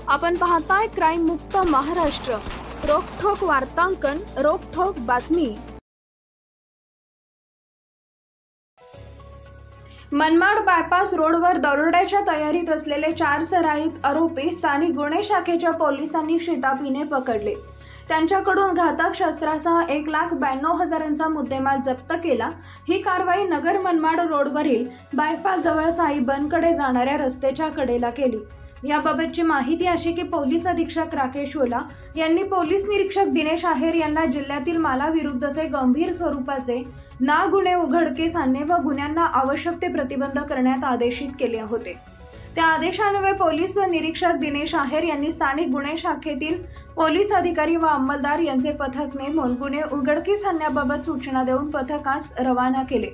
आपण पाहताय क्राईम मुक्त महाराष्ट्र, रोखठोक वार्तांकन, रोखठोक बातमी। मनमाड बायपास रोडवर दरोड्याच्या तयारीत असलेले 4 सराईत आरोपी स्थानिक गुन्हे शाखेच्या पोलिसांनी शिताफीने पकडले। त्यांच्याकडून घातक शस्त्रासह 1,92,000चा मुद्देमाल जप्त केला। ही कारवाई नगर मनमाड रोडवरील बायपास जवळ साई बनकडे जाणाऱ्या रस्त्याच्या कडेला केली। याबाबतची माहिती अशी की पोलीस अधीक्षक राकेश ओला यांनी पोलीस निरीक्षक दिनेश आहेर यांना जिल्ह्यातील मालाविरुद्धचे गंभीर स्वरूपाचे गुन्हे उघडकीस आणणे व गुन्ह्यांना आवश्यक ते प्रतिबंध करण्यात आदेशित केले होते। त्या आदेशान्वये पोलीस निरीक्षक दिनेश आहेर यांनी स्थानिक गुन्हे शाखेतील पोलीस अधिकारी व अंमलदार यांचे पथक नेमून गुन्हे उघडकीस आणण्याबाबत सूचना देऊन पथकास रवाना केले।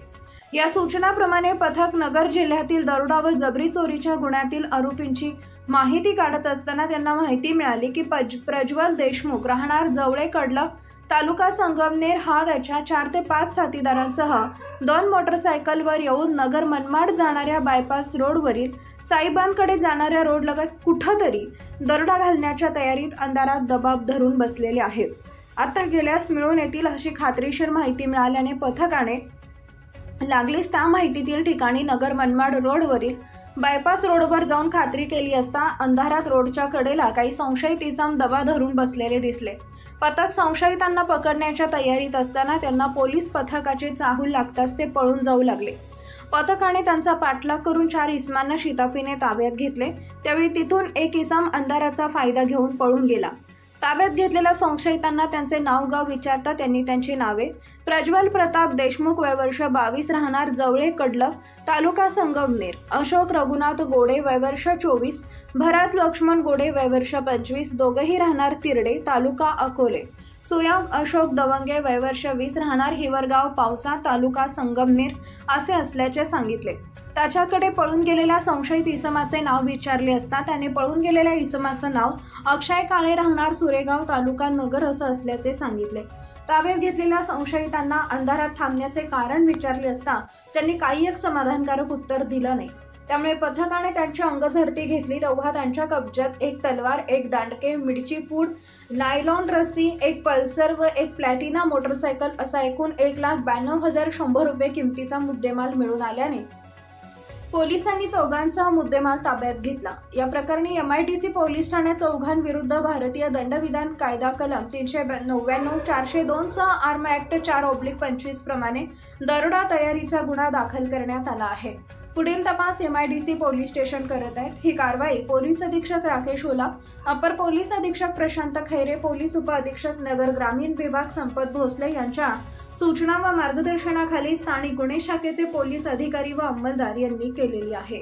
या सूचनाप्रमाणे पथक नगर जिल्ह्यातील दरोडा व जबरी चोरीच्या गुन्ह्यातील आरोपींची माहिती काढत असताना त्यांना माहिती मिळाली की प्रज्वल देशमुख राहणार जवळे कडलक तालुका संगमनेर हा त्याच्या 4 ते 5 साथीदारांसह 2 मोटरसायकलवर येऊन नगर मनमाड जाणाऱ्या बायपास रोडवरील साईबानकडे जाणाऱ्या रोडलगत कुठेतरी दरोडा घालण्याच्या तयारीत अंधारात दबाब धरून बसलेले आहेत। आता गेल्यास मिळून येतील अशी खात्रीशीर माहिती मिळाल्याने पथकाने लागलीच त्या माहितीतील ठिकाणी नगर मनमाड रोडवरील बायपास रोडवर जाऊन खात्री केली असता अंधारात रोडच्या कडेला काही संशयित इसम दबा धरून बसलेले दिसले। पथक संशयितांना पकडण्याच्या तयारीत असताना त्यांना पोलीस पथकाचे चाहूल लागताच ते पळून जाऊ लागले। पथकाने त्यांचा पाठलाग करून 4 इसमांना शिताफीने ताब्यात घेतले। त्यावेळी तिथून एक इसम अंधाराचा फायदा घेऊन पळून गेला। ताब्यात घेतलेल्या संशयितांना त्यांचे नाव गाव विचारता त्यांनी त्यांची नावे प्रज्वल प्रताप देशमुख वय वर्ष 22 राहणार जवळे कडलक तालुका संगमनेर, अशोक रघुनाथ गोडे वय वर्ष 24, भरत लक्ष्मण गोडे वय वर्ष 25 दोघेही राहणार तिरडे तालुका अकोले, सुयाग अशोक दवंगे वय वर्ष 20 राहणार हिवरगाव पावसा तालुका संगमनेर असे असल्याचे सांगितले। त्याच्याकडे पळून गेलेल्या संशयित इसमाचे नाव विचारले असता त्याने पळून गेलेल्या इसमाचे नाव अक्षय काळे राहणार सुरेगाव तालुका नगर असं असल्याचे सांगितले। ताब्यात घेतलेल्या संशयितांना अंधारात थांबण्याचे कारण विचारले असता त्यांनी काही एक समाधानकारक उत्तर दिलं नाही। त्यामुळे पथकाने त्यांची अंगझडती घेतली तेव्हा त्यांच्या कब्जात एक तलवार, एक दांडके, मिरची पूड, नायलॉन रस्सी, एक पल्सर व एक प्लॅटिना मोटरसायकल असा एकूण 1,92,100 रुपये किमतीचा मुद्देमाल मिळून आल्याने पोलिसांनी चौघांचा मुद्देमाल ताब्यात घेतला। या प्रकरणी MIDC पोलीस ठाण्यात चौघांविरुद्ध भारतीय दंडविधान कायदा कलम 399, 402 सह आर्म ऍक्ट 4/25 प्रमाणे दरोडा तयारीचा गुन्हा दाखल करण्यात आला आहे। पुढील तपास MIDC पोलीस स्टेशन करत आहेत। ही कारवाई पोलीस अधीक्षक राकेश ओला, अपर पोलीस अधीक्षक प्रशांत खैरे, पोलीस उप अधीक्षक नगर ग्रामीण विभाग संपत भोसले यांच्या सूचना व मार्गदर्शनाखाली स्थानिक गुन्हे शाखेचे पोलीस अधिकारी व अंमलदार यांनी केलेली आहे।